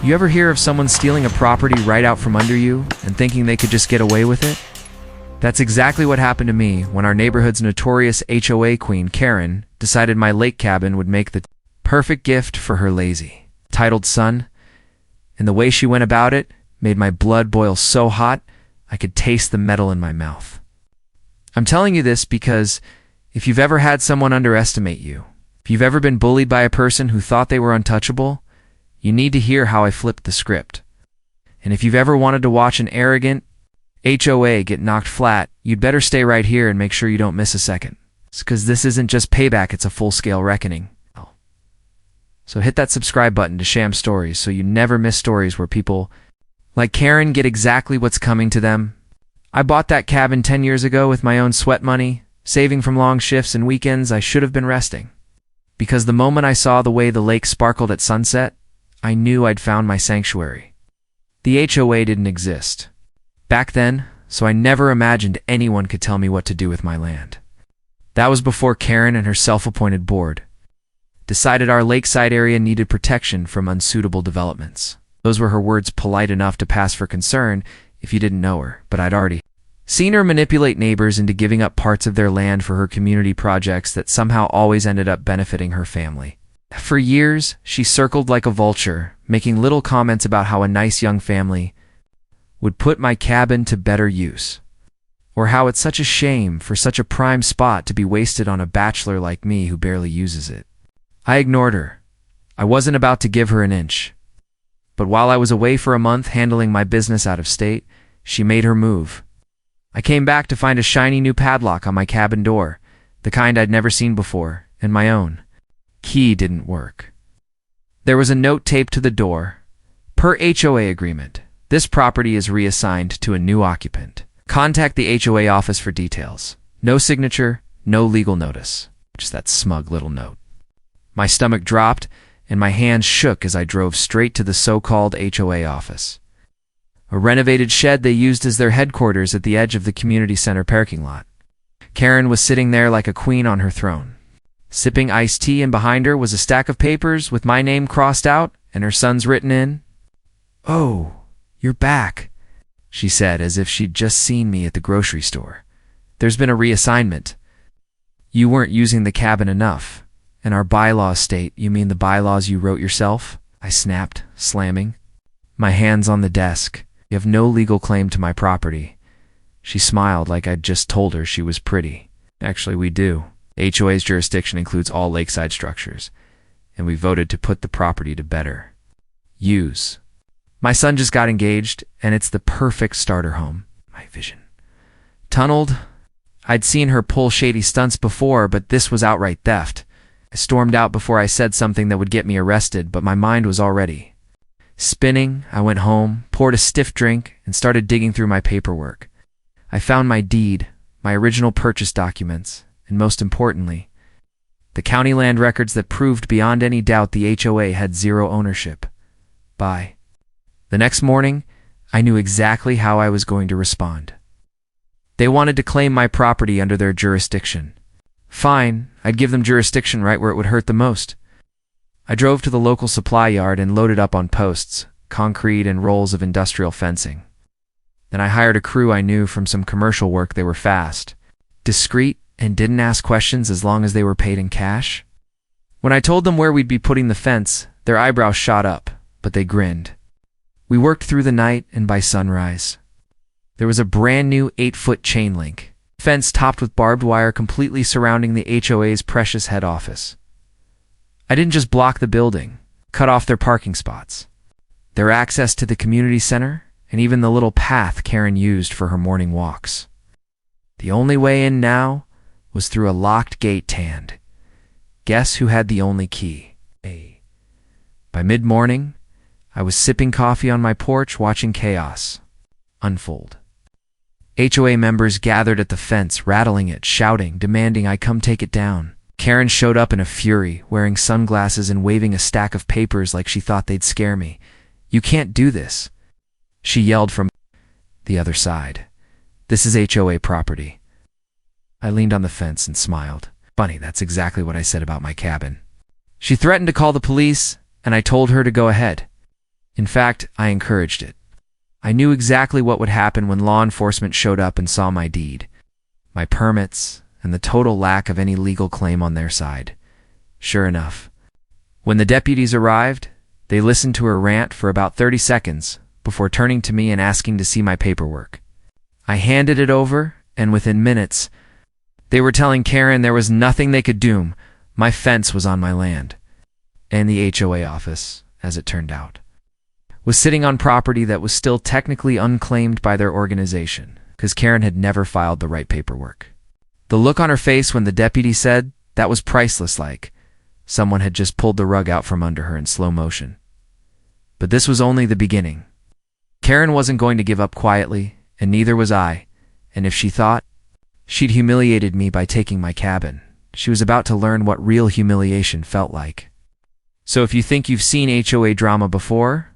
You ever hear of someone stealing a property right out from under you and thinking they could just get away with it? That's exactly what happened to me when our neighborhood's notorious HOA queen, Karen, decided my lake cabin would make the perfect gift for her lazy, titled son, and the way she went about it made my blood boil so hot I could taste the metal in my mouth. I'm telling you this because if you've ever had someone underestimate you, if you've ever been bullied by a person who thought they were untouchable, you need to hear how I flipped the script. And if you've ever wanted to watch an arrogant HOA get knocked flat, you'd better stay right here and make sure you don't miss a second. Because this isn't just payback, it's a full-scale reckoning. So hit that subscribe button to Sham Stories so you never miss stories where people like Karen get exactly what's coming to them. I bought that cabin 10 years ago with my own sweat money, saving from long shifts and weekends I should have been resting. Because the moment I saw the way the lake sparkled at sunset, I knew I'd found my sanctuary. The HOA didn't exist back then, so I never imagined anyone could tell me what to do with my land. That was before Karen and her self-appointed board decided our lakeside area needed protection from unsuitable developments. Those were her words, polite enough to pass for concern if you didn't know her, but I'd already seen her manipulate neighbors into giving up parts of their land for her community projects that somehow always ended up benefiting her family. For years, she circled like a vulture, making little comments about how a nice young family would put my cabin to better use, or how it's such a shame for such a prime spot to be wasted on a bachelor like me who barely uses it. I ignored her. I wasn't about to give her an inch. But while I was away for a month handling my business out of state, she made her move. I came back to find a shiny new padlock on my cabin door, the kind I'd never seen before, and my own key didn't work. There was a note taped to the door. Per HOA agreement, this property is reassigned to a new occupant. Contact the HOA office for details. No signature, no legal notice. Just that smug little note. My stomach dropped, and my hands shook as I drove straight to the so-called HOA office. A renovated shed they used as their headquarters at the edge of the community center parking lot. Karen was sitting there like a queen on her throne, sipping iced tea, and behind her was a stack of papers with my name crossed out and her son's written in. "Oh, you're back," she said, as if she'd just seen me at the grocery store. "There's been a reassignment. You weren't using the cabin enough. And our bylaws state, you mean the bylaws you wrote yourself?" I snapped, slamming my hands on the desk. "You have no legal claim to my property." She smiled like I'd just told her she was pretty. "Actually, we do. HOA's jurisdiction includes all lakeside structures, and we voted to put the property to better use. My son just got engaged, and it's the perfect starter home." My vision tunneled. I'd seen her pull shady stunts before, but this was outright theft. I stormed out before I said something that would get me arrested, but my mind was already spinning. I went home, poured a stiff drink, and started digging through my paperwork. I found my deed, my original purchase documents, and most importantly, the county land records that proved beyond any doubt the HOA had zero ownership. By the next morning, I knew exactly how I was going to respond. They wanted to claim my property under their jurisdiction. Fine, I'd give them jurisdiction right where it would hurt the most. I drove to the local supply yard and loaded up on posts, concrete, and rolls of industrial fencing. Then I hired a crew I knew from some commercial work. They were fast, discreet, and didn't ask questions as long as they were paid in cash. When I told them where we'd be putting the fence, their eyebrows shot up, but they grinned. We worked through the night, and by sunrise, there was a brand new 8-foot chain link fence topped with barbed wire completely surrounding the HOA's precious head office. I didn't just block the building, cut off their parking spots, their access to the community center, and even the little path Karen used for her morning walks. The only way in now was through a locked gate. And guess who had the only key? By mid-morning, I was sipping coffee on my porch watching chaos unfold. HOA members gathered at the fence, rattling it, shouting, demanding I come take it down. Karen showed up in a fury, wearing sunglasses and waving a stack of papers like she thought they'd scare me. "You can't do this," she yelled from the other side. "This is HOA property." I leaned on the fence and smiled. Funny, that's exactly what I said about my cabin. She threatened to call the police, and I told her to go ahead. In fact, I encouraged it. I knew exactly what would happen when law enforcement showed up and saw my deed, my permits, and the total lack of any legal claim on their side. Sure enough, when the deputies arrived, they listened to her rant for about 30 seconds before turning to me and asking to see my paperwork. I handed it over, and within minutes, they were telling Karen there was nothing they could do. My fence was on my land. And the HOA office, as it turned out, was sitting on property that was still technically unclaimed by their organization, because Karen had never filed the right paperwork. The look on her face when the deputy said that was priceless, like someone had just pulled the rug out from under her in slow motion. But this was only the beginning. Karen wasn't going to give up quietly, and neither was I, and if she thought she'd humiliated me by taking my cabin, she was about to learn what real humiliation felt like. So if you think you've seen HOA drama before,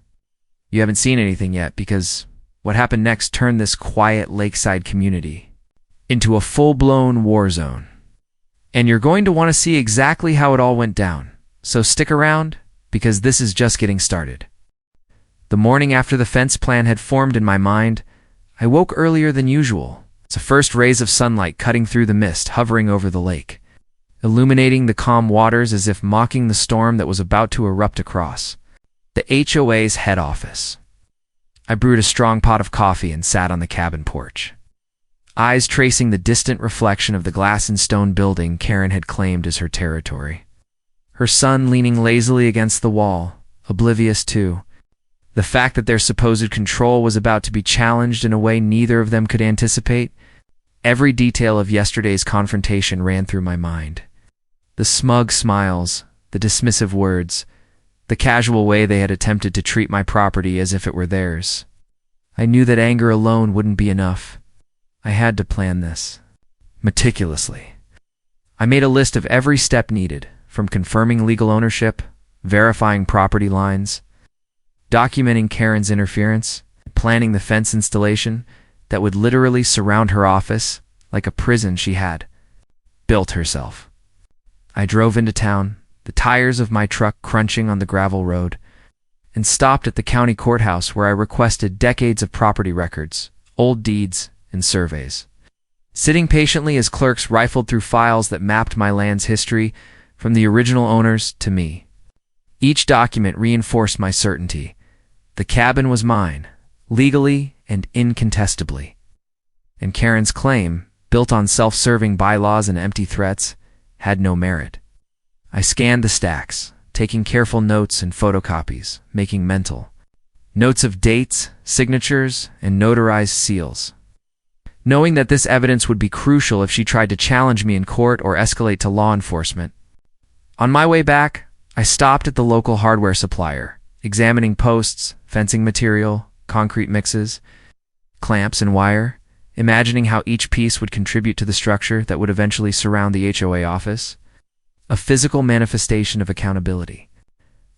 you haven't seen anything yet, because what happened next turned this quiet lakeside community into a full-blown war zone. And you're going to want to see exactly how it all went down. So stick around, because this is just getting started. The morning after the fence plan had formed in my mind, I woke earlier than usual. The first rays of sunlight cutting through the mist hovering over the lake, illuminating the calm waters as if mocking the storm that was about to erupt across the HOA's head office. I brewed a strong pot of coffee and sat on the cabin porch, eyes tracing the distant reflection of the glass and stone building Karen had claimed as her territory. Her son leaning lazily against the wall, oblivious to the fact that their supposed control was about to be challenged in a way neither of them could anticipate. Every detail of yesterday's confrontation ran through my mind. The smug smiles, the dismissive words, the casual way they had attempted to treat my property as if it were theirs. I knew that anger alone wouldn't be enough. I had to plan this meticulously. I made a list of every step needed, from confirming legal ownership, verifying property lines, documenting Karen's interference, planning the fence installation that would literally surround her office like a prison she had built herself. I drove into town, the tires of my truck crunching on the gravel road, and stopped at the county courthouse where I requested decades of property records, old deeds, and surveys. Sitting patiently as clerks rifled through files that mapped my land's history from the original owners to me. Each document reinforced my certainty. The cabin was mine, legally and incontestably. And Karen's claim, built on self-serving bylaws and empty threats, had no merit. I scanned the stacks, taking careful notes and photocopies, making mental notes of dates, signatures, and notarized seals, knowing that this evidence would be crucial if she tried to challenge me in court or escalate to law enforcement. On my way back, I stopped at the local hardware supplier, examining posts, fencing material, concrete mixes, clamps, and wire, imagining how each piece would contribute to the structure that would eventually surround the HOA office. A physical manifestation of accountability.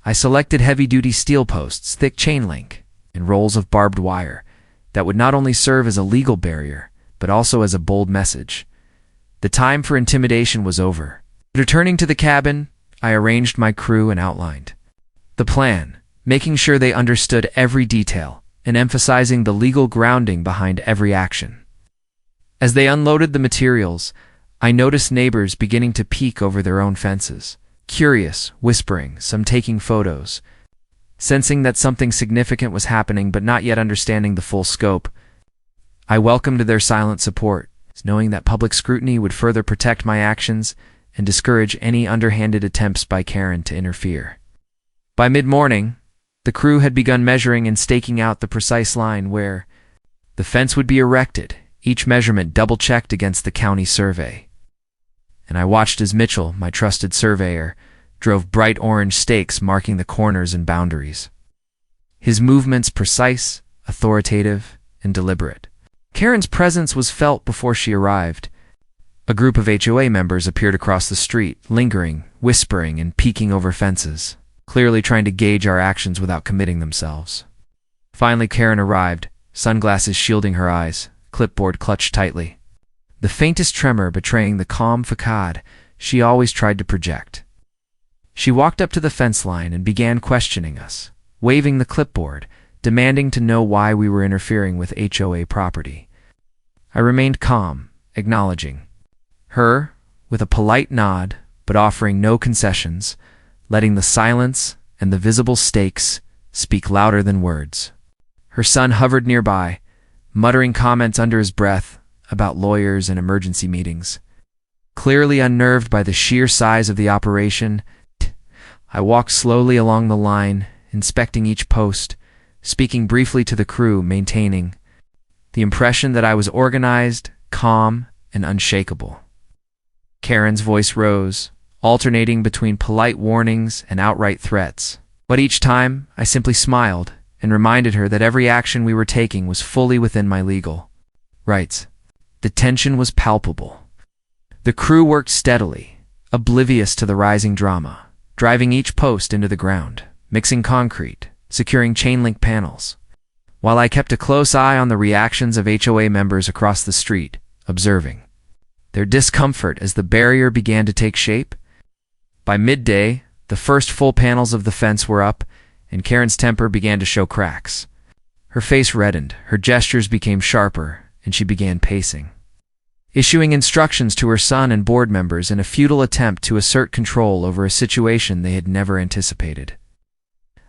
I selected heavy-duty steel posts, thick chain link, and rolls of barbed wire that would not only serve as a legal barrier, but also as a bold message. The time for intimidation was over. Returning to the cabin, I arranged my crew and outlined the plan, making sure they understood every detail and emphasizing the legal grounding behind every action. As they unloaded the materials, I noticed neighbors beginning to peek over their own fences, curious, whispering, some taking photos. Sensing that something significant was happening but not yet understanding the full scope, I welcomed their silent support, knowing that public scrutiny would further protect my actions and discourage any underhanded attempts by Karen to interfere. By mid-morning, the crew had begun measuring and staking out the precise line where the fence would be erected, each measurement double-checked against the county survey. And I watched as Mitchell, my trusted surveyor, drove bright orange stakes marking the corners and boundaries. His movements precise, authoritative, and deliberate. Karen's presence was felt before she arrived. A group of HOA members appeared across the street, lingering, whispering, and peeking over fences, clearly trying to gauge our actions without committing themselves. Finally, Karen arrived, sunglasses shielding her eyes, clipboard clutched tightly, the faintest tremor betraying the calm facade she always tried to project. She walked up to the fence line and began questioning us, waving the clipboard, demanding to know why we were interfering with HOA property. I remained calm, acknowledging her with a polite nod, but offering no concessions, letting the silence and the visible stakes speak louder than words. Her son hovered nearby, muttering comments under his breath about lawyers and emergency meetings. Clearly unnerved by the sheer size of the operation, I walked slowly along the line, inspecting each post, speaking briefly to the crew, maintaining the impression that I was organized, calm, and unshakable. Karen's voice rose, alternating between polite warnings and outright threats. But each time, I simply smiled and reminded her that every action we were taking was fully within my legal rights. The tension was palpable. The crew worked steadily, oblivious to the rising drama, driving each post into the ground, mixing concrete, securing chain-link panels, while I kept a close eye on the reactions of HOA members across the street, observing their discomfort as the barrier began to take shape. By midday, the first full panels of the fence were up, and Karen's temper began to show cracks. Her face reddened, her gestures became sharper, and she began pacing, issuing instructions to her son and board members in a futile attempt to assert control over a situation they had never anticipated.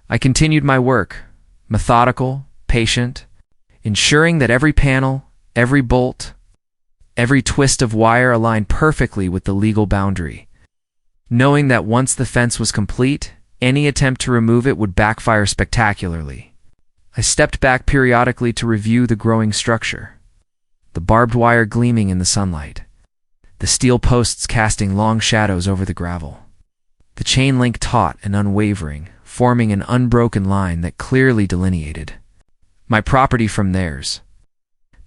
I continued my work, methodical, patient, ensuring that every panel, every bolt, every twist of wire aligned perfectly with the legal boundary, knowing that once the fence was complete, any attempt to remove it would backfire spectacularly. I stepped back periodically to review the growing structure, the barbed wire gleaming in the sunlight, the steel posts casting long shadows over the gravel, the chain link taut and unwavering, forming an unbroken line that clearly delineated my property from theirs.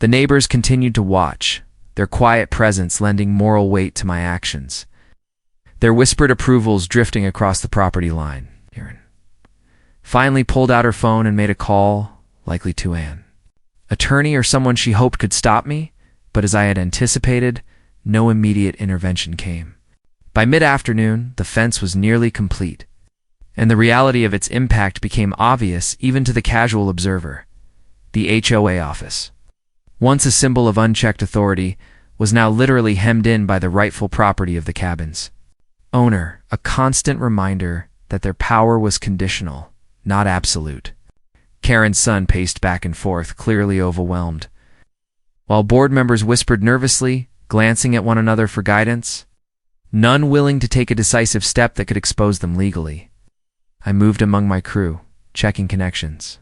The neighbors continued to watch, their quiet presence lending moral weight to my actions, their whispered approvals drifting across the property line. Karen finally pulled out her phone and made a call, likely to an attorney or someone she hoped could stop me, but as I had anticipated, no immediate intervention came. By mid-afternoon, the fence was nearly complete, and the reality of its impact became obvious even to the casual observer. The HOA office, once a symbol of unchecked authority, was now literally hemmed in by the rightful property of the cabin's owner, a constant reminder that their power was conditional, not absolute. Karen's son paced back and forth, clearly overwhelmed, while board members whispered nervously, glancing at one another for guidance, none willing to take a decisive step that could expose them legally. I moved among my crew, checking connections,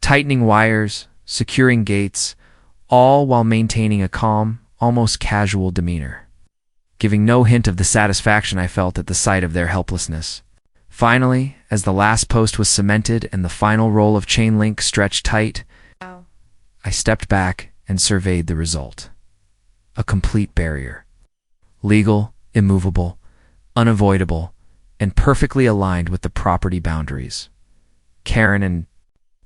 tightening wires, securing gates, all while maintaining a calm, almost casual demeanor, giving no hint of the satisfaction I felt at the sight of their helplessness. Finally, as the last post was cemented and the final roll of chain link stretched tight, I stepped back and surveyed the result. A complete barrier. Legal, immovable, unavoidable, and perfectly aligned with the property boundaries. Karen and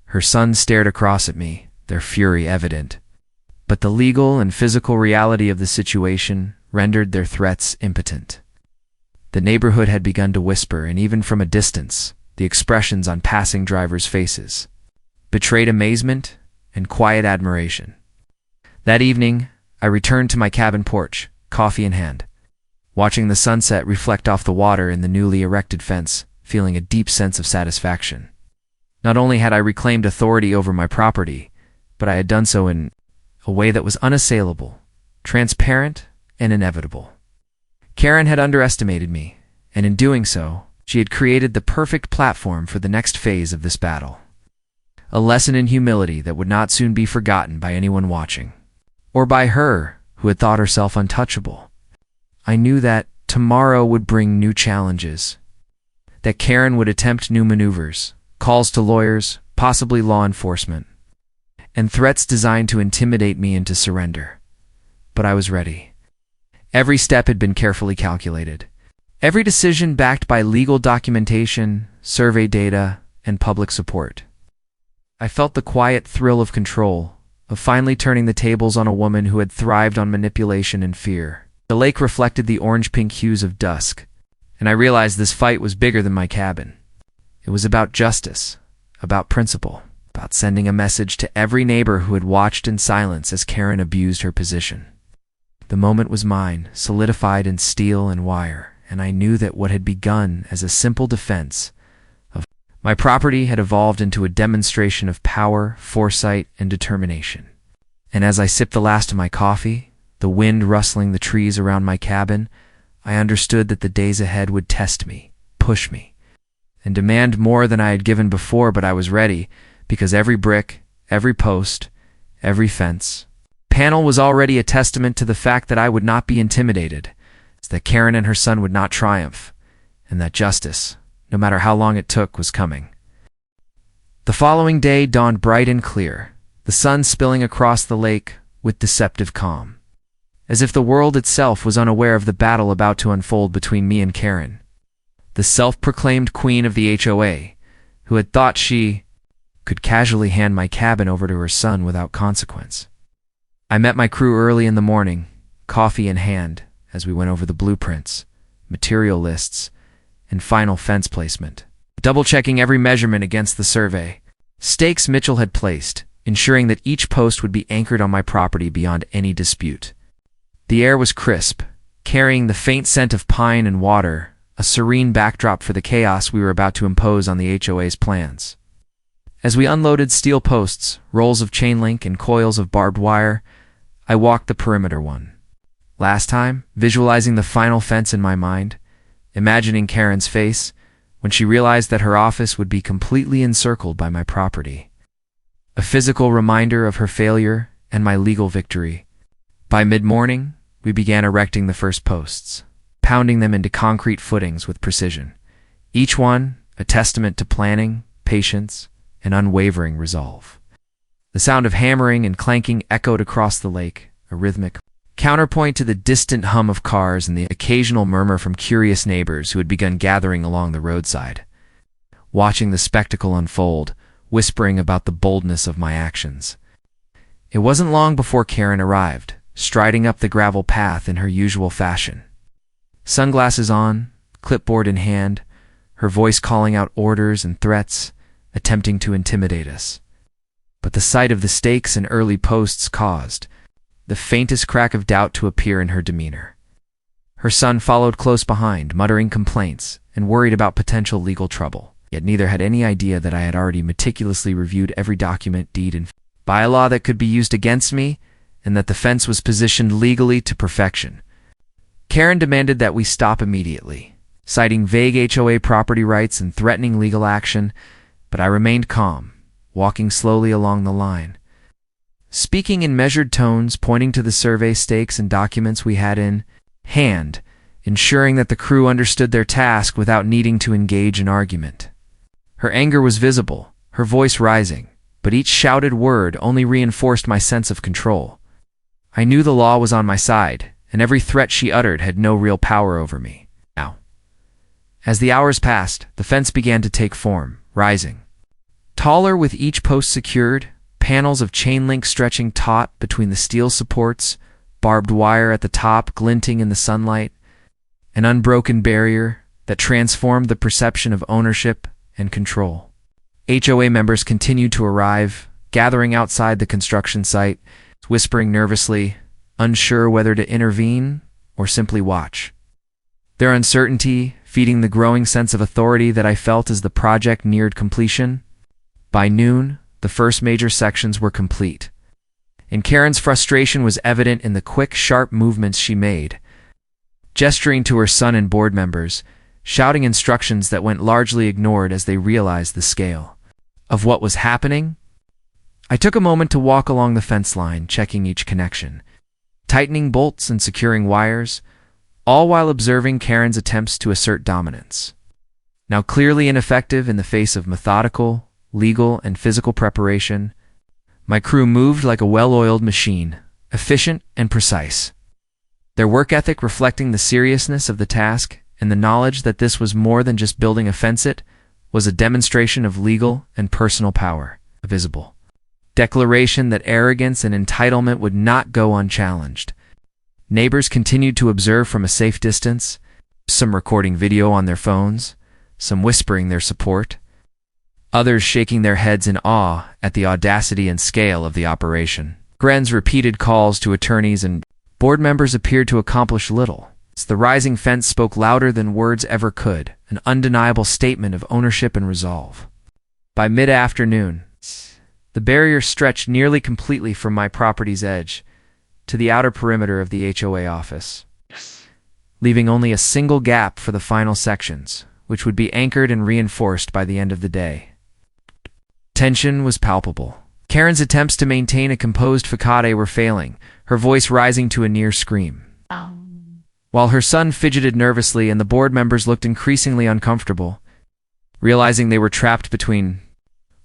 her son stared across at me, their fury evident, but the legal and physical reality of the situation rendered their threats impotent. The neighborhood had begun to whisper, and even from a distance, the expressions on passing drivers' faces betrayed amazement and quiet admiration. That evening, I returned to my cabin porch, coffee in hand, watching the sunset reflect off the water in the newly erected fence, feeling a deep sense of satisfaction. Not only had I reclaimed authority over my property, but I had done so in a way that was unassailable, transparent, and inevitable. Karen had underestimated me, and in doing so, she had created the perfect platform for the next phase of this battle. A lesson in humility that would not soon be forgotten by anyone watching, or by her who had thought herself untouchable. I knew that tomorrow would bring new challenges, that Karen would attempt new maneuvers, calls to lawyers, possibly law enforcement, and threats designed to intimidate me into surrender. But I was ready. Every step had been carefully calculated. Every decision backed by legal documentation, survey data, and public support. I felt the quiet thrill of control, of finally turning the tables on a woman who had thrived on manipulation and fear. The lake reflected the orange-pink hues of dusk, and I realized this fight was bigger than my cabin. It was about justice, about principle, about sending a message to every neighbor who had watched in silence as Karen abused her position. The moment was mine, solidified in steel and wire, and I knew that what had begun as a simple defense of my property had evolved into a demonstration of power, foresight, and determination. And as I sipped the last of my coffee, the wind rustling the trees around my cabin, I understood that the days ahead would test me, push me, and demand more than I had given before, but I was ready, because every brick, every post, every fence, panel was already a testament to the fact that I would not be intimidated, that Karen and her son would not triumph, and that justice, no matter how long it took, was coming. The following day dawned bright and clear, the sun spilling across the lake with deceptive calm, as if the world itself was unaware of the battle about to unfold between me and Karen, the self-proclaimed queen of the HOA, who had thought she could casually hand my cabin over to her son without consequence. I met my crew early in the morning, coffee in hand, as we went over the blueprints, material lists, and final fence placement, double-checking every measurement against the survey stakes Mitchell had placed, ensuring that each post would be anchored on my property beyond any dispute. The air was crisp, carrying the faint scent of pine and water, a serene backdrop for the chaos we were about to impose on the HOA's plans. As we unloaded steel posts, rolls of chain link, and coils of barbed wire, I walked the perimeter one. Last time, visualizing the final fence in my mind, imagining Karen's face when she realized that her office would be completely encircled by my property. A physical reminder of her failure and my legal victory. By mid-morning, we began erecting the first posts, pounding them into concrete footings with precision, each one a testament to planning, patience, and unwavering resolve. The sound of hammering and clanking echoed across the lake, a rhythmic counterpoint to the distant hum of cars and the occasional murmur from curious neighbors who had begun gathering along the roadside, watching the spectacle unfold, whispering about the boldness of my actions. It wasn't long before Karen arrived, striding up the gravel path in her usual fashion. Sunglasses on, clipboard in hand, her voice calling out orders and threats, attempting to intimidate us. But the sight of the stakes and early posts caused the faintest crack of doubt to appear in her demeanor. Her son followed close behind, muttering complaints and worried about potential legal trouble. Yet neither had any idea that I had already meticulously reviewed every document, deed, and bylaw that could be used against me, and that the fence was positioned legally to perfection. Karen demanded that we stop immediately, citing vague HOA property rights and threatening legal action, but I remained calm, walking slowly along the line, speaking in measured tones, pointing to the survey stakes and documents we had in hand, ensuring that the crew understood their task without needing to engage in argument. Her anger was visible, her voice rising, but each shouted word only reinforced my sense of control. I knew the law was on my side, and every threat she uttered had no real power over me. Now, as the hours passed, the fence began to take form, rising taller with each post secured, panels of chain link stretching taut between the steel supports, barbed wire at the top glinting in the sunlight, an unbroken barrier that transformed the perception of ownership and control. HOA members continued to arrive, gathering outside the construction site, whispering nervously, unsure whether to intervene or simply watch. Their uncertainty feeding the growing sense of authority that I felt as the project neared completion. By noon, the first major sections were complete, and Karen's frustration was evident in the quick, sharp movements she made, gesturing to her son and board members, shouting instructions that went largely ignored as they realized the scale of what was happening. I took a moment to walk along the fence line, checking each connection, tightening bolts and securing wires, all while observing Karen's attempts to assert dominance. Now clearly ineffective in the face of methodical, legal, and physical preparation, my crew moved like a well-oiled machine, efficient and precise. Their work ethic reflecting the seriousness of the task and the knowledge that this was more than just building a fence. It was a demonstration of legal and personal power, a visible declaration that arrogance and entitlement would not go unchallenged. Neighbors continued to observe from a safe distance, some recording video on their phones, some whispering their support. others shaking their heads in awe at the audacity and scale of the operation. Gren's repeated calls to attorneys and board members appeared to accomplish little. The rising fence spoke louder than words ever could, an undeniable statement of ownership and resolve. By mid-afternoon, the barrier stretched nearly completely from my property's edge to the outer perimeter of the HOA office, leaving only a single gap for the final sections, which would be anchored and reinforced by the end of the day. Tension was palpable. Karen's attempts to maintain a composed facade were failing, her voice rising to a near scream. While her son fidgeted nervously and the board members looked increasingly uncomfortable, realizing they were trapped between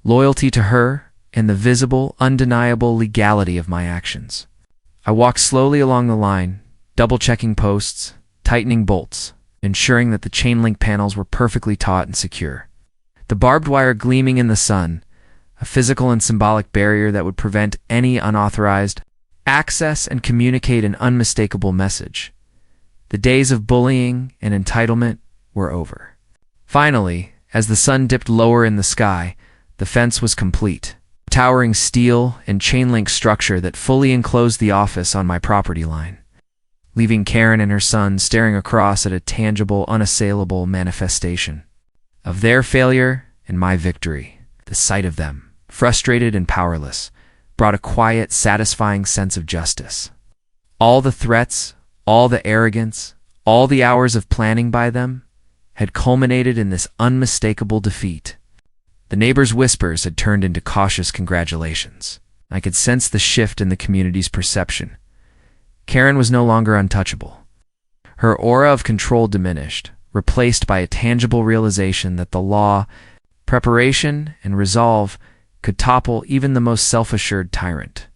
loyalty to her and the visible, undeniable legality of my actions. I walked slowly along the line, double-checking posts, tightening bolts, ensuring that the chain-link panels were perfectly taut and secure. The barbed wire gleaming in the sun, a physical and symbolic barrier that would prevent any unauthorized access and communicate an unmistakable message. The days of bullying and entitlement were over. Finally, as the sun dipped lower in the sky, the fence was complete. A towering steel and chain-link structure that fully enclosed the office on my property line, leaving Karen and her son staring across at a tangible, unassailable manifestation of their failure and my victory. The sight of them, frustrated and powerless, brought a quiet, satisfying sense of justice. All the threats, all the arrogance, all the hours of planning by them had culminated in this unmistakable defeat. The neighbors' whispers had turned into cautious congratulations. I could sense the shift in the community's perception. Karen was no longer untouchable. Her aura of control diminished, replaced by a tangible realization that the law, preparation, and resolve could topple even the most self-assured tyrant.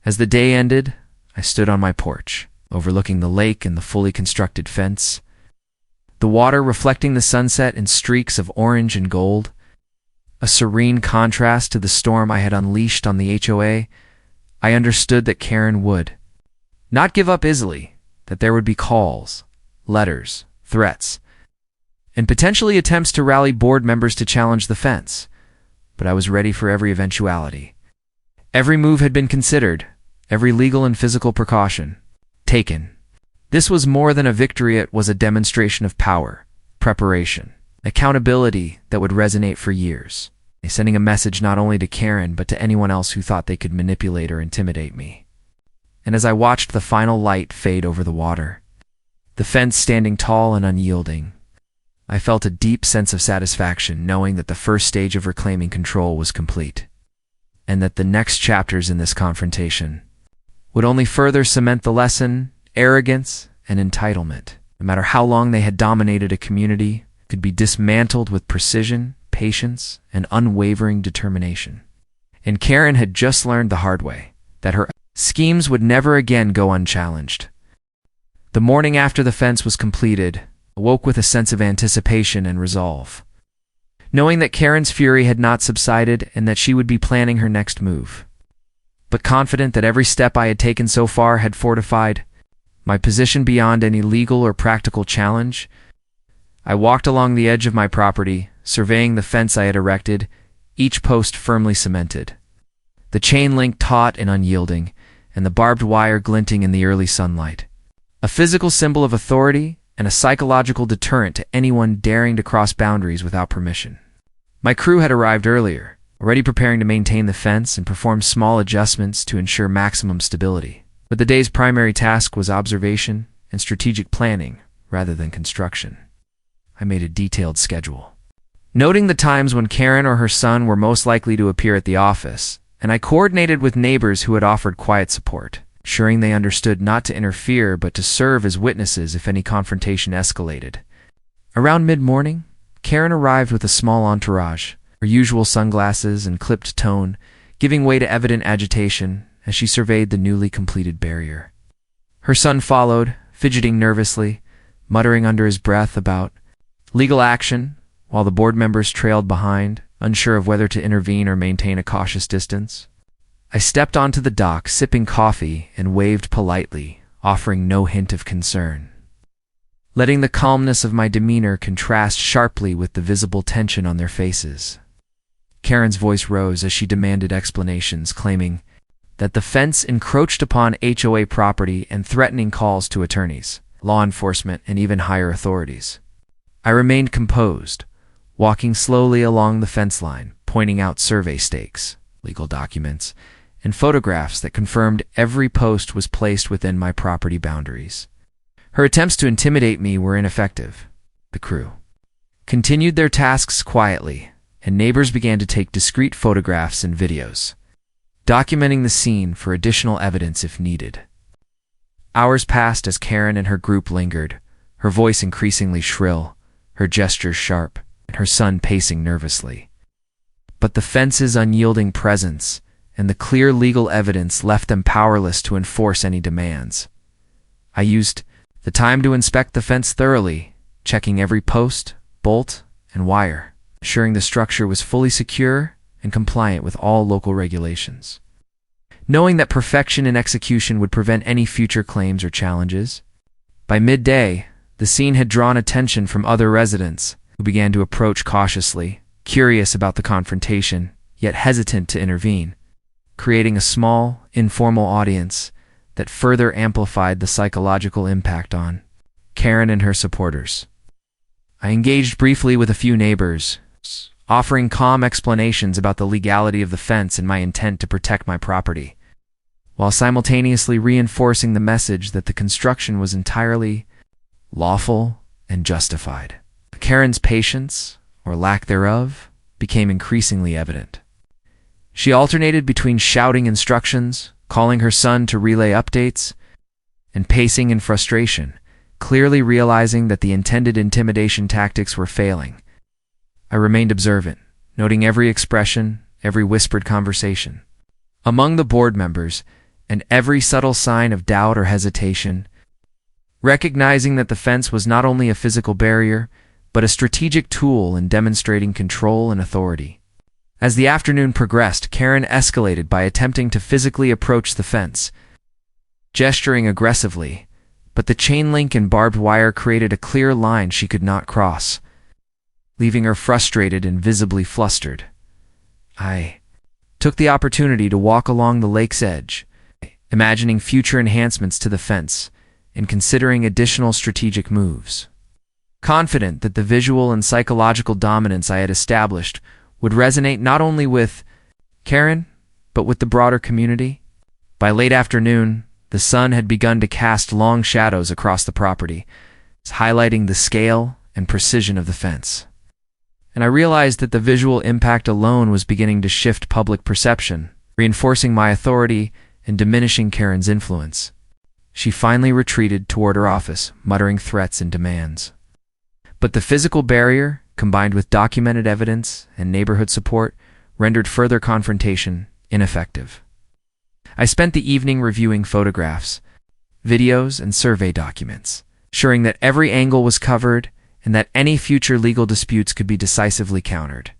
As the day ended, I stood on my porch, overlooking the lake and the fully constructed fence. The water reflecting the sunset in streaks of orange and gold, a serene contrast to the storm I had unleashed on the HOA. I understood that Karen would not give up easily, that there would be calls, letters, threats, and potentially attempts to rally board members to challenge the fence. But I was ready for every eventuality. Every move had been considered, every legal and physical precaution taken. This was more than a victory, it was a demonstration of power, preparation, accountability that would resonate for years, sending a message not only to Karen but to anyone else who thought they could manipulate or intimidate me. And as I watched the final light fade over the water, the fence standing tall and unyielding, I felt a deep sense of satisfaction knowing that the first stage of reclaiming control was complete, and that the next chapters in this confrontation would only further cement the lesson: arrogance and entitlement, no matter how long they had dominated a community, could be dismantled with precision, patience, and unwavering determination. And Karen had just learned the hard way that her schemes would never again go unchallenged. The morning after the fence was completed, I woke with a sense of anticipation and resolve, knowing that Karen's fury had not subsided and that she would be planning her next move. But confident that every step I had taken so far had fortified my position beyond any legal or practical challenge, I walked along the edge of my property, surveying the fence I had erected, each post firmly cemented, the chain link taut and unyielding, and the barbed wire glinting in the early sunlight. A physical symbol of authority and a psychological deterrent to anyone daring to cross boundaries without permission. My crew had arrived earlier, already preparing to maintain the fence and perform small adjustments to ensure maximum stability. But the day's primary task was observation and strategic planning rather than construction. I made a detailed schedule, noting the times when Karen or her son were most likely to appear at the office, and I coordinated with neighbors who had offered quiet support, ensuring they understood not to interfere but to serve as witnesses if any confrontation escalated. Around mid-morning, Karen arrived with a small entourage, her usual sunglasses and clipped tone, giving way to evident agitation as she surveyed the newly completed barrier. Her son followed, fidgeting nervously, muttering under his breath about legal action, while the board members trailed behind, unsure of whether to intervene or maintain a cautious distance. I stepped onto the dock, sipping coffee, and waved politely, offering no hint of concern, letting the calmness of my demeanor contrast sharply with the visible tension on their faces. Karen's voice rose as she demanded explanations, claiming that the fence encroached upon HOA property and threatening calls to attorneys, law enforcement, and even higher authorities. I remained composed, walking slowly along the fence line, pointing out survey stakes, legal documents, and photographs that confirmed every post was placed within my property boundaries. Her attempts to intimidate me were ineffective. The crew continued their tasks quietly, and neighbors began to take discreet photographs and videos, documenting the scene for additional evidence if needed. Hours passed as Karen and her group lingered, her voice increasingly shrill, her gestures sharp, and her son pacing nervously. But the fence's unyielding presence and the clear legal evidence left them powerless to enforce any demands. I used the time to inspect the fence thoroughly, checking every post, bolt, and wire, ensuring the structure was fully secure and compliant with all local regulations. Knowing that perfection in execution would prevent any future claims or challenges, by midday, the scene had drawn attention from other residents who began to approach cautiously, curious about the confrontation, yet hesitant to intervene, creating a small, informal audience that further amplified the psychological impact on Karen and her supporters. I engaged briefly with a few neighbors, offering calm explanations about the legality of the fence and my intent to protect my property, while simultaneously reinforcing the message that the construction was entirely lawful and justified. Karen's patience, or lack thereof, became increasingly evident. She alternated between shouting instructions, calling her son to relay updates, and pacing in frustration, clearly realizing that the intended intimidation tactics were failing. I remained observant, noting every expression, every whispered conversation among the board members, and every subtle sign of doubt or hesitation, recognizing that the fence was not only a physical barrier, but a strategic tool in demonstrating control and authority. As the afternoon progressed, Karen escalated by attempting to physically approach the fence, gesturing aggressively, but the chain link and barbed wire created a clear line she could not cross, leaving her frustrated and visibly flustered. I took the opportunity to walk along the lake's edge, imagining future enhancements to the fence and considering additional strategic moves, confident that the visual and psychological dominance I had established would resonate not only with Karen, but with the broader community. By late afternoon, the sun had begun to cast long shadows across the property, highlighting the scale and precision of the fence. And I realized that the visual impact alone was beginning to shift public perception, reinforcing my authority and diminishing Karen's influence. She finally retreated toward her office, muttering threats and demands. But the physical barrier, combined with documented evidence and neighborhood support, rendered further confrontation ineffective. I spent the evening reviewing photographs, videos, and survey documents, ensuring that every angle was covered and that any future legal disputes could be decisively countered.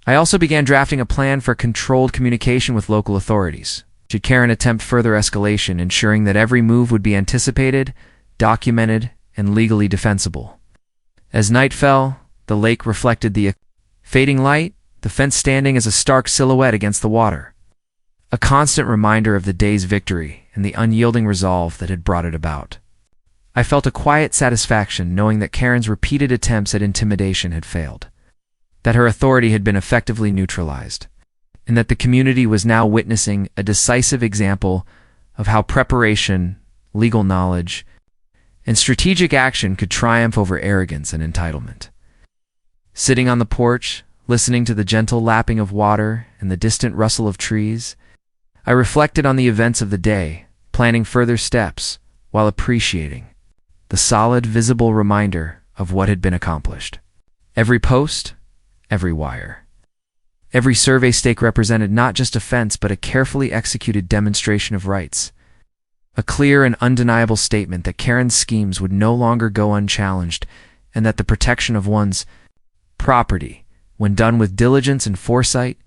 I also began drafting a plan for controlled communication with local authorities, should Karen attempt further escalation, ensuring that every move would be anticipated, documented, and legally defensible. As night fell, the lake reflected the fading light, the fence standing as a stark silhouette against the water, a constant reminder of the day's victory and the unyielding resolve that had brought it about. I felt a quiet satisfaction knowing that Karen's repeated attempts at intimidation had failed, that her authority had been effectively neutralized, and that the community was now witnessing a decisive example of how preparation, legal knowledge, and strategic action could triumph over arrogance and entitlement. Sitting on the porch, listening to the gentle lapping of water and the distant rustle of trees, I reflected on the events of the day, planning further steps, while appreciating the solid, visible reminder of what had been accomplished. Every post, every wire, every survey stake represented not just a fence but a carefully executed demonstration of rights, a clear and undeniable statement that Karen's schemes would no longer go unchallenged and that the protection of one's property, when done with diligence and foresight,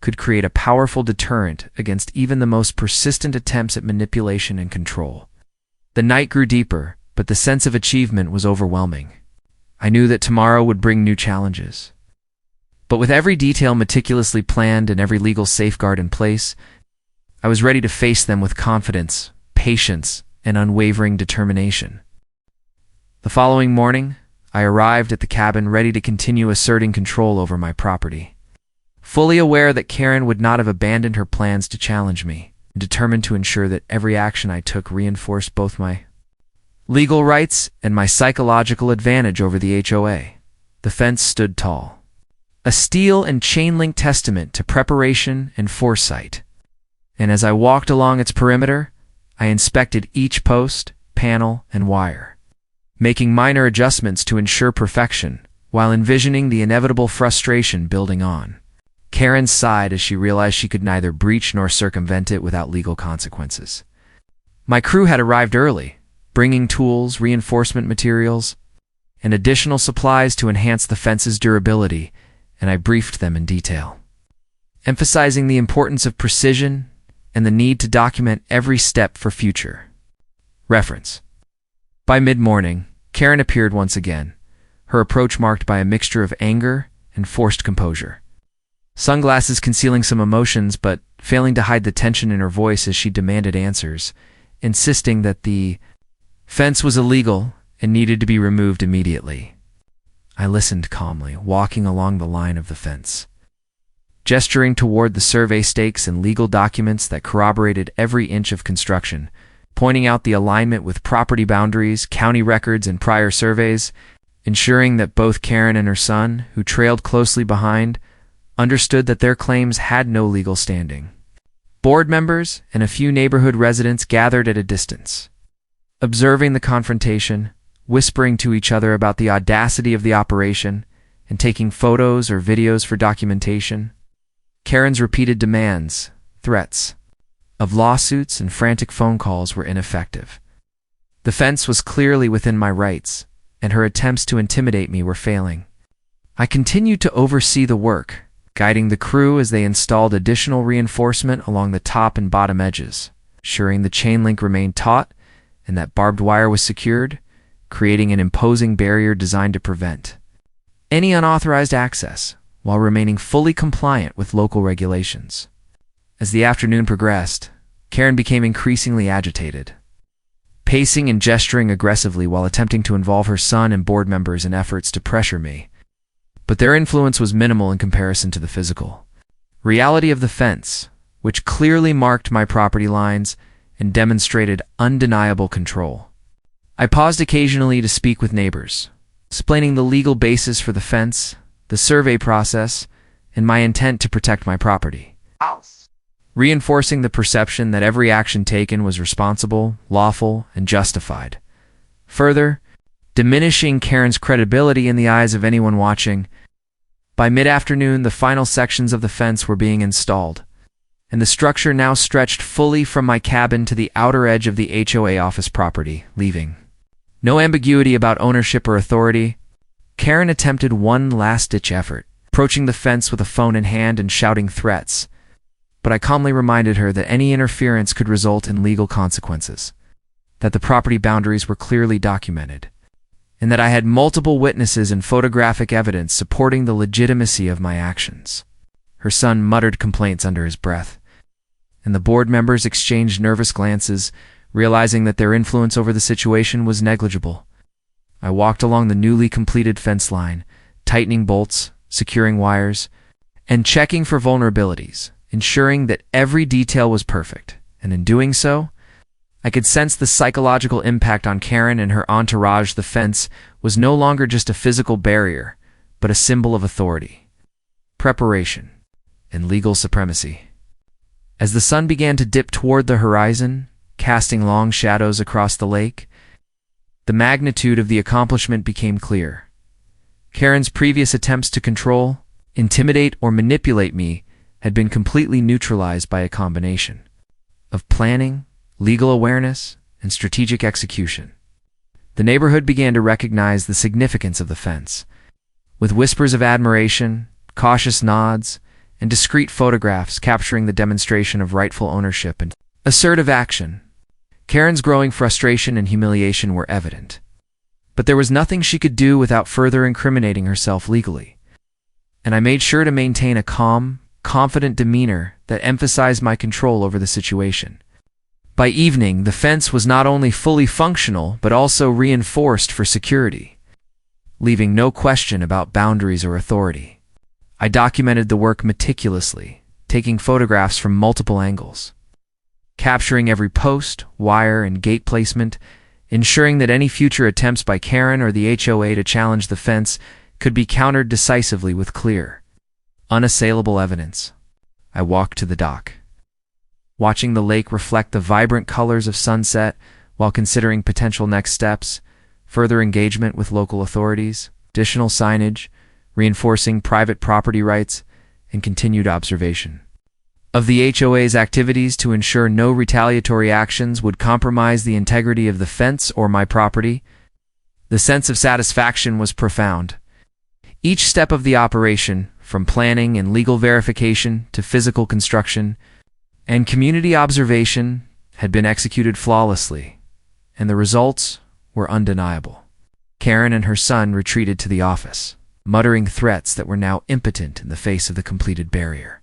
could create a powerful deterrent against even the most persistent attempts at manipulation and control. The night grew deeper, but the sense of achievement was overwhelming. I knew that tomorrow would bring new challenges. But with every detail meticulously planned and every legal safeguard in place, I was ready to face them with confidence, patience, and unwavering determination. The following morning, I arrived at the cabin ready to continue asserting control over my property. Fully aware that Karen would not have abandoned her plans to challenge me, and determined to ensure that every action I took reinforced both my legal rights and my psychological advantage over the HOA. The fence stood tall, a steel and chain-link testament to preparation and foresight. And as I walked along its perimeter, I inspected each post, panel, and wire, making minor adjustments to ensure perfection, while envisioning the inevitable frustration building on. Karen sighed as she realized she could neither breach nor circumvent it without legal consequences. My crew had arrived early, bringing tools, reinforcement materials, and additional supplies to enhance the fence's durability, and I briefed them in detail, emphasizing the importance of precision and the need to document every step for future reference. By mid-morning, Karen appeared once again, her approach marked by a mixture of anger and forced composure. Sunglasses concealing some emotions, but failing to hide the tension in her voice as she demanded answers, insisting that the fence was illegal and needed to be removed immediately. I listened calmly, walking along the line of the fence, gesturing toward the survey stakes and legal documents that corroborated every inch of construction, pointing out the alignment with property boundaries, county records, and prior surveys, ensuring that both Karen and her son, who trailed closely behind, understood that their claims had no legal standing. Board members and a few neighborhood residents gathered at a distance, observing the confrontation, whispering to each other about the audacity of the operation, and taking photos or videos for documentation. Karen's repeated demands, threats of lawsuits, and frantic phone calls were ineffective. The fence was clearly within my rights, and her attempts to intimidate me were failing. I continued to oversee the work, guiding the crew as they installed additional reinforcement along the top and bottom edges, ensuring the chain link remained taut and that barbed wire was secured, creating an imposing barrier designed to prevent any unauthorized access, while remaining fully compliant with local regulations. As the afternoon progressed, Karen became increasingly agitated, pacing and gesturing aggressively while attempting to involve her son and board members in efforts to pressure me. But their influence was minimal in comparison to the physical reality of the fence, which clearly marked my property lines and demonstrated undeniable control. I paused occasionally to speak with neighbors, explaining the legal basis for the fence, the survey process, and my intent to protect my property, reinforcing the perception that every action taken was responsible, lawful, and justified. Further, diminishing Karen's credibility in the eyes of anyone watching. By mid-afternoon, the final sections of the fence were being installed, and the structure now stretched fully from my cabin to the outer edge of the HOA office property, leaving no ambiguity about ownership or authority. Karen attempted one last-ditch effort, approaching the fence with a phone in hand and shouting threats, but I calmly reminded her that any interference could result in legal consequences, that the property boundaries were clearly documented, and that I had multiple witnesses and photographic evidence supporting the legitimacy of my actions. Her son muttered complaints under his breath, and the board members exchanged nervous glances, realizing that their influence over the situation was negligible. I walked along the newly completed fence line, tightening bolts, securing wires, and checking for vulnerabilities, ensuring that every detail was perfect, and in doing so, I could sense the psychological impact on Karen and her entourage. The fence was no longer just a physical barrier, but a symbol of authority, preparation, and legal supremacy. As the sun began to dip toward the horizon, casting long shadows across the lake, the magnitude of the accomplishment became clear. Karen's previous attempts to control, intimidate, or manipulate me had been completely neutralized by a combination of planning, legal awareness, and strategic execution. The neighborhood began to recognize the significance of the fence, with whispers of admiration, cautious nods, and discreet photographs capturing the demonstration of rightful ownership and assertive action. Karen's growing frustration and humiliation were evident, but there was nothing she could do without further incriminating herself legally. and I made sure to maintain a calm, confident demeanor that emphasized my control over the situation. By evening, the fence was not only fully functional but also reinforced for security, leaving no question about boundaries or authority. I documented the work meticulously, taking photographs from multiple angles, capturing every post, wire, and gate placement, ensuring that any future attempts by Karen or the HOA to challenge the fence could be countered decisively with clear, unassailable evidence. I walked to the dock, watching the lake reflect the vibrant colors of sunset while considering potential next steps, further engagement with local authorities, additional signage, reinforcing private property rights, and continued observation of the HOA's activities to ensure no retaliatory actions would compromise the integrity of the fence or my property. The sense of satisfaction was profound. Each step of the operation, from planning and legal verification to physical construction and community observation, had been executed flawlessly, and the results were undeniable. Karen and her son retreated to the office, muttering threats that were now impotent in the face of the completed barrier,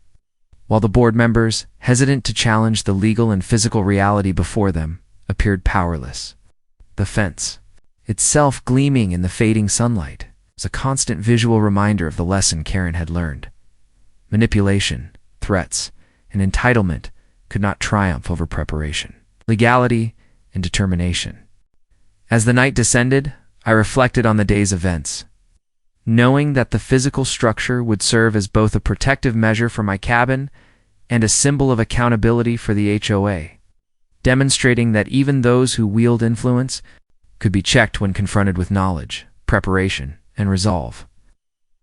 while the board members, hesitant to challenge the legal and physical reality before them, appeared powerless. The fence, itself gleaming in the fading sunlight, was a constant visual reminder of the lesson Karen had learned. Manipulation, threats, and entitlement could not triumph over preparation, legality, and determination. As the night descended, I reflected on the day's events, knowing that the physical structure would serve as both a protective measure for my cabin and a symbol of accountability for the HOA, demonstrating that even those who wield influence could be checked when confronted with knowledge, preparation, and resolve.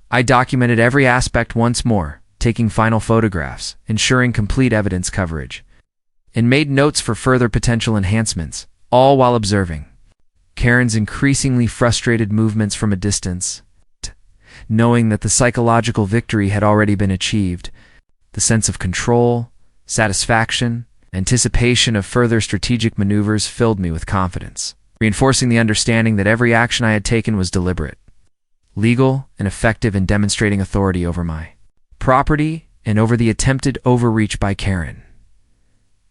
I documented every aspect once more, taking final photographs, ensuring complete evidence coverage, and made notes for further potential enhancements, all while observing Karen's increasingly frustrated movements from a distance. Knowing that the psychological victory had already been achieved, the sense of control, satisfaction, anticipation of further strategic maneuvers filled me with confidence, reinforcing the understanding that every action I had taken was deliberate, legal, and effective in demonstrating authority over my property and over the attempted overreach by Karen.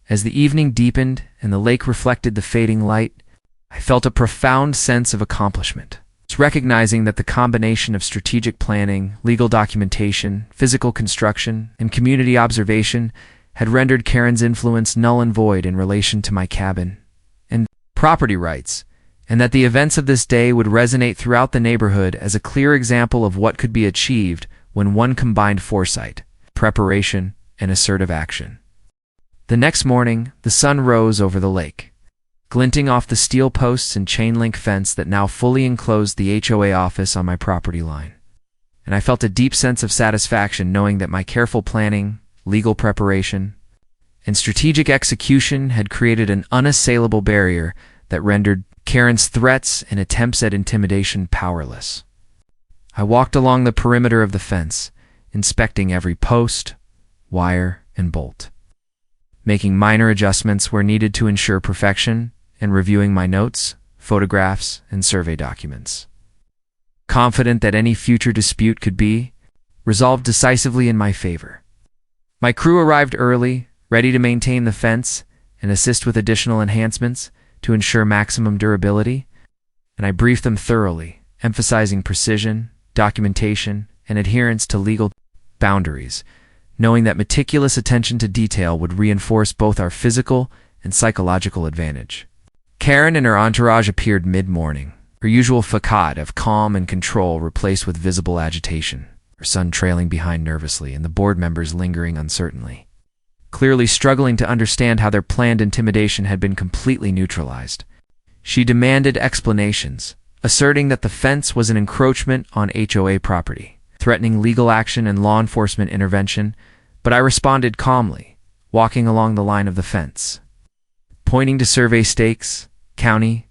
As the evening deepened and the lake reflected the fading light, I felt a profound sense of accomplishment. Recognizing that the combination of strategic planning, legal documentation, physical construction, and community observation had rendered Karen's influence null and void in relation to my cabin and property rights, and that the events of this day would resonate throughout the neighborhood as a clear example of what could be achieved when one combined foresight, preparation, and assertive action. The next morning, the sun rose over the lake, glinting off the steel posts and chain-link fence that now fully enclosed the HOA office on my property line. And I felt a deep sense of satisfaction knowing that my careful planning, legal preparation, and strategic execution had created an unassailable barrier that rendered Karen's threats and attempts at intimidation powerless. I walked along the perimeter of the fence, inspecting every post, wire, and bolt, making minor adjustments where needed to ensure perfection, and reviewing my notes, photographs, and survey documents. Confident that any future dispute could be resolved decisively in my favor. My crew arrived early, ready to maintain the fence and assist with additional enhancements to ensure maximum durability, and I briefed them thoroughly, emphasizing precision, documentation, and adherence to legal boundaries, knowing that meticulous attention to detail would reinforce both our physical and psychological advantage. Karen and her entourage appeared mid-morning, her usual facade of calm and control replaced with visible agitation, her son trailing behind nervously and the board members lingering uncertainly, clearly struggling to understand how their planned intimidation had been completely neutralized. She demanded explanations, asserting that the fence was an encroachment on HOA property, threatening legal action and law enforcement intervention, but I responded calmly, walking along the line of the fence, pointing to survey stakes, county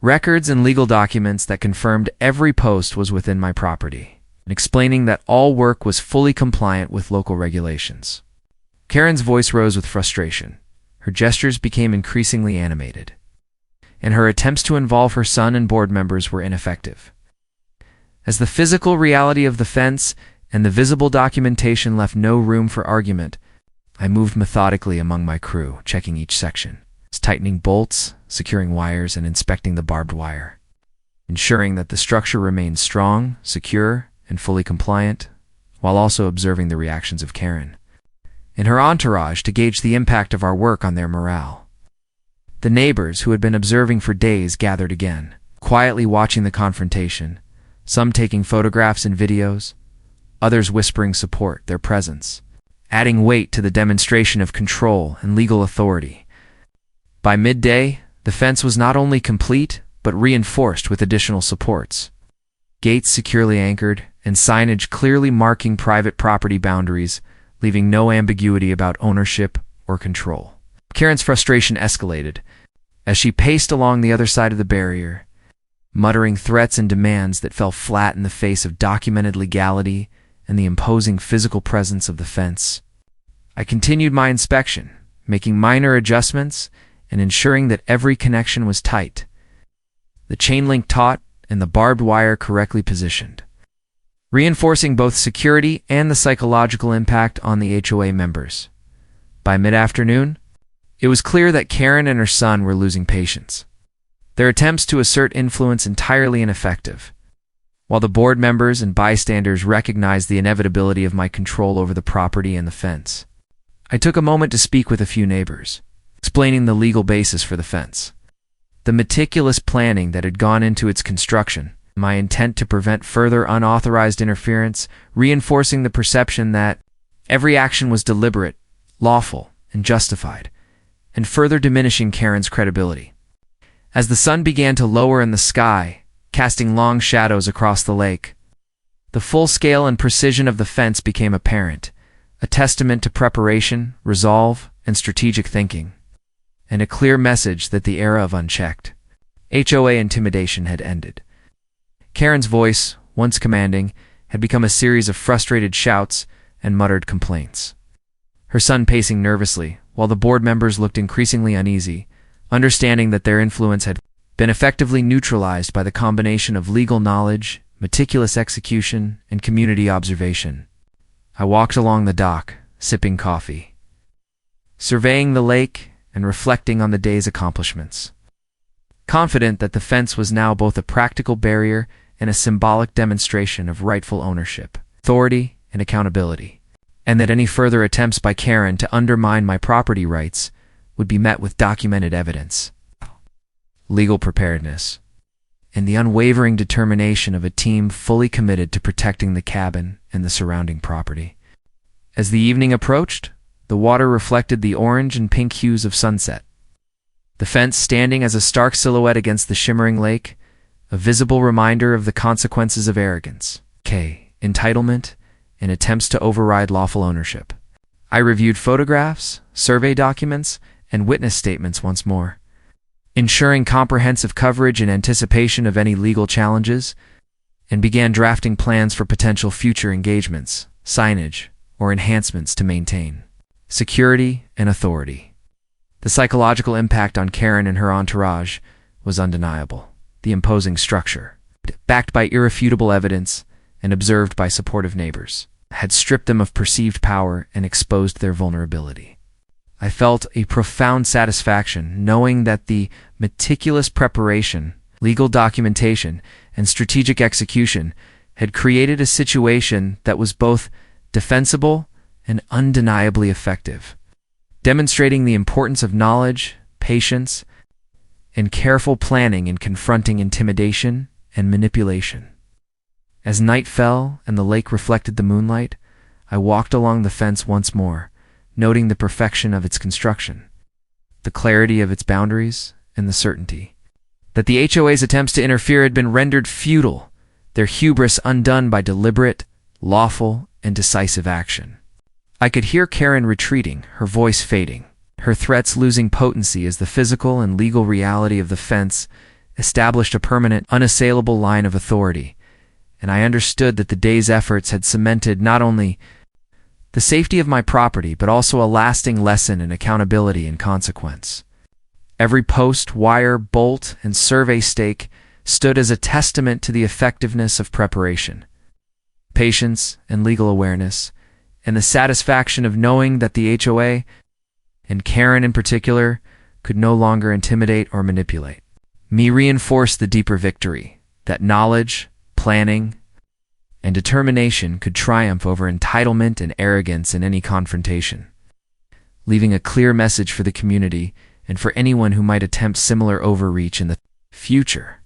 records, and legal documents that confirmed every post was within my property, and explaining that all work was fully compliant with local regulations. Karen's voice rose with frustration. Her gestures became increasingly animated, and her attempts to involve her son and board members were ineffective. As the physical reality of the fence and the visible documentation left no room for argument. I moved methodically among my crew, checking each section, tightening bolts, securing wires, and inspecting the barbed wire, ensuring that the structure remained strong, secure, and fully compliant, while also observing the reactions of Karen and her entourage to gauge the impact of our work on their morale. The neighbors, who had been observing for days, gathered again, quietly watching the confrontation, some taking photographs and videos, others whispering support, their presence adding weight to the demonstration of control and legal authority. By midday, the fence was not only complete, but reinforced with additional supports, gates securely anchored, and signage clearly marking private property boundaries, leaving no ambiguity about ownership or control. Karen's frustration escalated as she paced along the other side of the barrier, muttering threats and demands that fell flat in the face of documented legality and the imposing physical presence of the fence. I continued my inspection, making minor adjustments and ensuring that every connection was tight, the chain link taut, and the barbed wire correctly positioned, reinforcing both security and the psychological impact on the HOA members. By mid-afternoon, it was clear that Karen and her son were losing patience, their attempts to assert influence entirely ineffective. While the board members and bystanders recognized the inevitability of my control over the property and the fence, I took a moment to speak with a few neighbors, explaining the legal basis for the fence, the meticulous planning that had gone into its construction, my intent to prevent further unauthorized interference, reinforcing the perception that every action was deliberate, lawful, and justified, and further diminishing Karen's credibility. As the sun began to lower in the sky, casting long shadows across the lake, the full scale and precision of the fence became apparent, a testament to preparation, resolve, and strategic thinking, and a clear message that the era of unchecked HOA intimidation had ended. Karen's voice, once commanding, had become a series of frustrated shouts and muttered complaints, her son pacing nervously, while the board members looked increasingly uneasy, understanding that their influence had been effectively neutralized by the combination of legal knowledge, meticulous execution, and community observation. I walked along the dock, sipping coffee, surveying the lake, and reflecting on the day's accomplishments, confident that the fence was now both a practical barrier and a symbolic demonstration of rightful ownership, authority, and accountability, and that any further attempts by Karen to undermine my property rights would be met with documented evidence, legal preparedness, and the unwavering determination of a team fully committed to protecting the cabin and the surrounding property. As the evening approached, the water reflected the orange and pink hues of sunset, the fence standing as a stark silhouette against the shimmering lake, a visible reminder of the consequences of arrogance, entitlement, and attempts to override lawful ownership. I reviewed photographs, survey documents, and witness statements once more, ensuring comprehensive coverage in anticipation of any legal challenges, and began drafting plans for potential future engagements, signage, or enhancements to maintain security and authority. The psychological impact on Karen and her entourage was undeniable. The imposing structure, backed by irrefutable evidence and observed by supportive neighbors, had stripped them of perceived power and exposed their vulnerability. I felt a profound satisfaction knowing that the meticulous preparation, legal documentation, and strategic execution had created a situation that was both defensible and undeniably effective, demonstrating the importance of knowledge, patience, and careful planning in confronting intimidation and manipulation. As night fell and the lake reflected the moonlight, I walked along the fence once more, noting the perfection of its construction, the clarity of its boundaries, and the certainty that the HOA's attempts to interfere had been rendered futile, their hubris undone by deliberate, lawful, and decisive action. I could hear Karen retreating, her voice fading, her threats losing potency as the physical and legal reality of the fence established a permanent, unassailable line of authority, and I understood that the day's efforts had cemented not only the safety of my property, but also a lasting lesson in accountability and consequence. Every post, wire, bolt, and survey stake stood as a testament to the effectiveness of preparation, patience, and legal awareness, and the satisfaction of knowing that the HOA, and Karen in particular, could no longer intimidate or manipulate me reinforced the deeper victory that knowledge, planning, and determination could triumph over entitlement and arrogance in any confrontation, leaving a clear message for the community and for anyone who might attempt similar overreach in the future.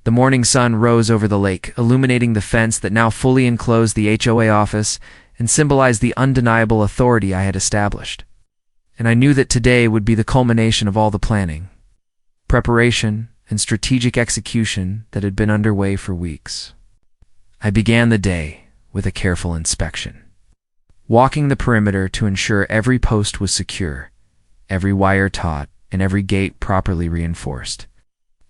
The morning sun rose over the lake, illuminating the fence that now fully enclosed the HOA office and symbolized the undeniable authority I had established. And I knew that today would be the culmination of all the planning, preparation, and strategic execution that had been underway for weeks. I began the day with a careful inspection, walking the perimeter to ensure every post was secure, every wire taut, and every gate properly reinforced,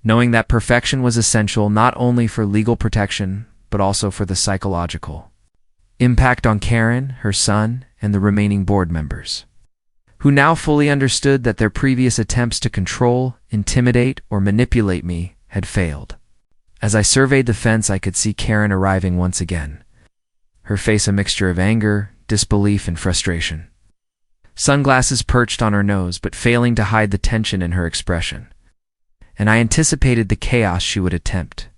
knowing that perfection was essential not only for legal protection, but also for the psychological impact on Karen, her son, and the remaining board members, who now fully understood that their previous attempts to control, intimidate, or manipulate me had failed. As I surveyed the fence, I could see Karen arriving once again, her face a mixture of anger, disbelief, and frustration. Sunglasses perched on her nose, but failing to hide the tension in her expression. And I anticipated the chaos she would attempt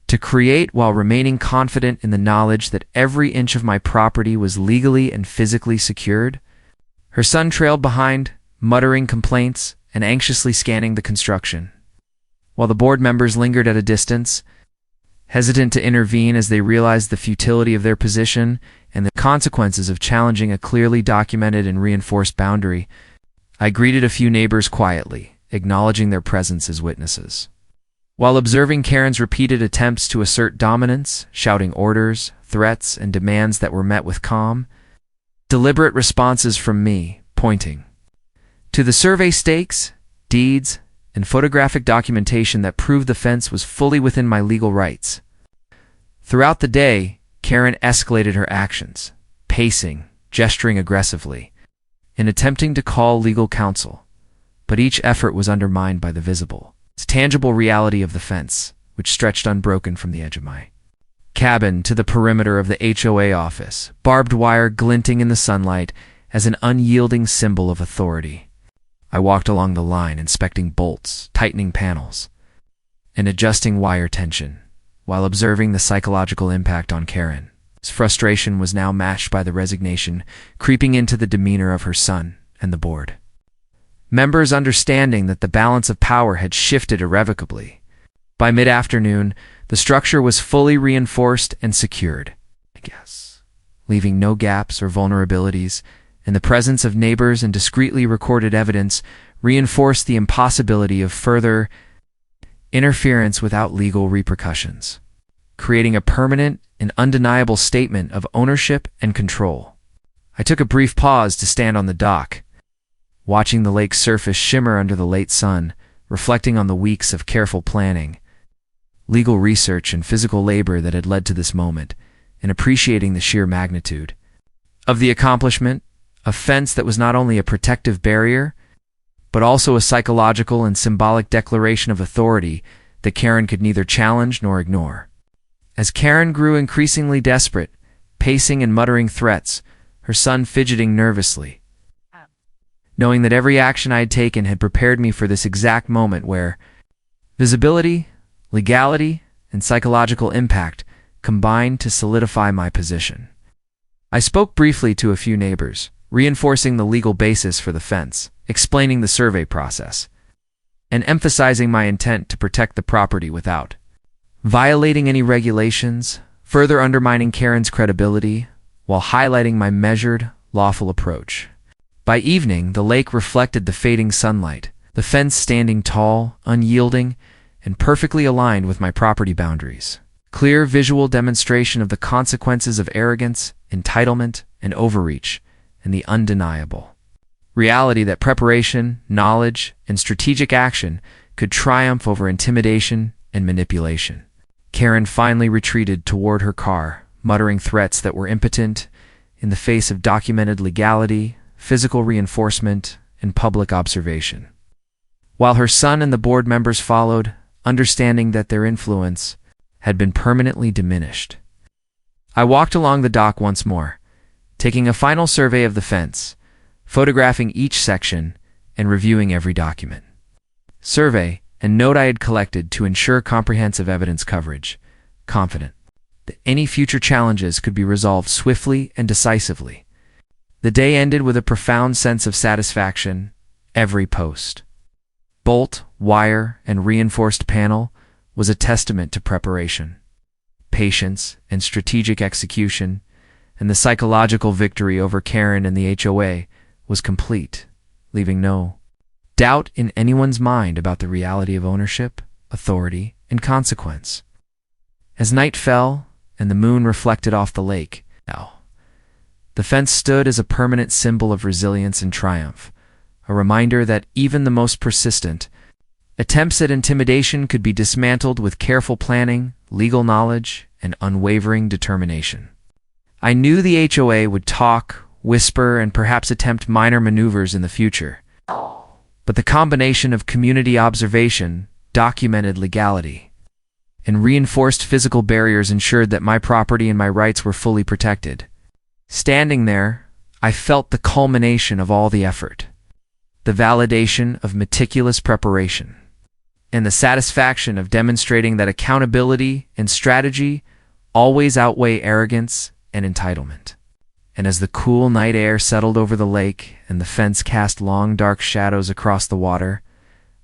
to create while remaining confident in the knowledge that every inch of my property was legally and physically secured. Her son trailed behind, muttering complaints and anxiously scanning the construction, while the board members lingered at a distance, hesitant to intervene as they realized the futility of their position and the consequences of challenging a clearly documented and reinforced boundary. I greeted a few neighbors quietly, acknowledging their presence as witnesses, while observing Karen's repeated attempts to assert dominance, shouting orders, threats, and demands that were met with calm, deliberate responses from me, pointing to the survey stakes, deeds, and photographic documentation that proved the fence was fully within my legal rights. Throughout the day, Karen escalated her actions, pacing, gesturing aggressively, and attempting to call legal counsel, but each effort was undermined by the visible, tangible reality of the fence, which stretched unbroken from the edge of my cabin to the perimeter of the HOA office, barbed wire glinting in the sunlight as an unyielding symbol of authority. I walked along the line, inspecting bolts, tightening panels, and adjusting wire tension, while observing the psychological impact on Karen. His frustration was now matched by the resignation creeping into the demeanor of her son and the board members, understanding that the balance of power had shifted irrevocably. By mid-afternoon, the structure was fully reinforced and secured, leaving no gaps or vulnerabilities, and the presence of neighbors and discreetly recorded evidence reinforced the impossibility of further interference without legal repercussions, creating a permanent and undeniable statement of ownership and control. I took a brief pause to stand on the dock, watching the lake's surface shimmer under the late sun, reflecting on the weeks of careful planning, legal research, and physical labor that had led to this moment, and appreciating the sheer magnitude of the accomplishment, a fence that was not only a protective barrier, but also a psychological and symbolic declaration of authority that Karen could neither challenge nor ignore. As Karen grew increasingly desperate, pacing and muttering threats, her son fidgeting nervously, knowing that every action I had taken had prepared me for this exact moment where visibility, legality, and psychological impact combined to solidify my position. I spoke briefly to a few neighbors, reinforcing the legal basis for the fence, explaining the survey process, and emphasizing my intent to protect the property without violating any regulations, further undermining Karen's credibility, while highlighting my measured, lawful approach. By evening, the lake reflected the fading sunlight, the fence standing tall, unyielding, and perfectly aligned with my property boundaries. Clear visual demonstration of the consequences of arrogance, entitlement, and overreach, and the undeniable reality that preparation, knowledge, and strategic action could triumph over intimidation and manipulation. Karen finally retreated toward her car, muttering threats that were impotent in the face of documented legality, physical reinforcement, and public observation, while her son and the board members followed, understanding that their influence had been permanently diminished. I walked along the dock once more, taking a final survey of the fence, photographing each section, and reviewing every document. Survey and note I had collected to ensure comprehensive evidence coverage, confident that any future challenges could be resolved swiftly and decisively. The day ended with a profound sense of satisfaction. Every post, bolt, wire, and reinforced panel was a testament to preparation, patience, and strategic execution, and the psychological victory over Karen and the HOA was complete, leaving no doubt in anyone's mind about the reality of ownership, authority, and consequence. As night fell and the moon reflected off the lake, the fence stood as a permanent symbol of resilience and triumph, a reminder that even the most persistent attempts at intimidation could be dismantled with careful planning, legal knowledge, and unwavering determination. I knew the HOA would talk, whisper, and perhaps attempt minor maneuvers in the future, but the combination of community observation, documented legality, and reinforced physical barriers ensured that my property and my rights were fully protected. Standing there, I felt the culmination of all the effort, the validation of meticulous preparation, and the satisfaction of demonstrating that accountability and strategy always outweigh arrogance and entitlement. And as the cool night air settled over the lake and the fence cast long dark shadows across the water,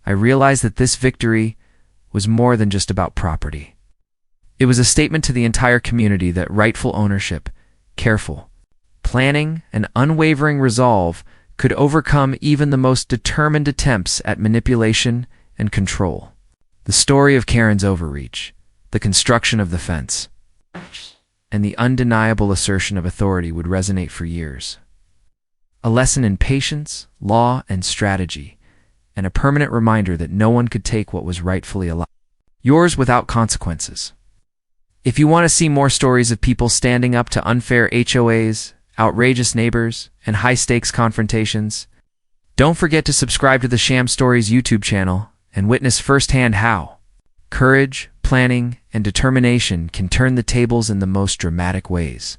I realized that this victory was more than just about property. It was a statement to the entire community that rightful ownership, careful planning, and unwavering resolve could overcome even the most determined attempts at manipulation and control. The story of Karen's overreach, the construction of the fence, and the undeniable assertion of authority would resonate for years. A lesson in patience, law, and strategy, and a permanent reminder that no one could take what was rightfully yours without consequences. If you want to see more stories of people standing up to unfair HOAs, outrageous neighbors, and high-stakes confrontations, don't forget to subscribe to the Sham Stories YouTube channel and witness firsthand how courage, planning, and determination can turn the tables in the most dramatic ways.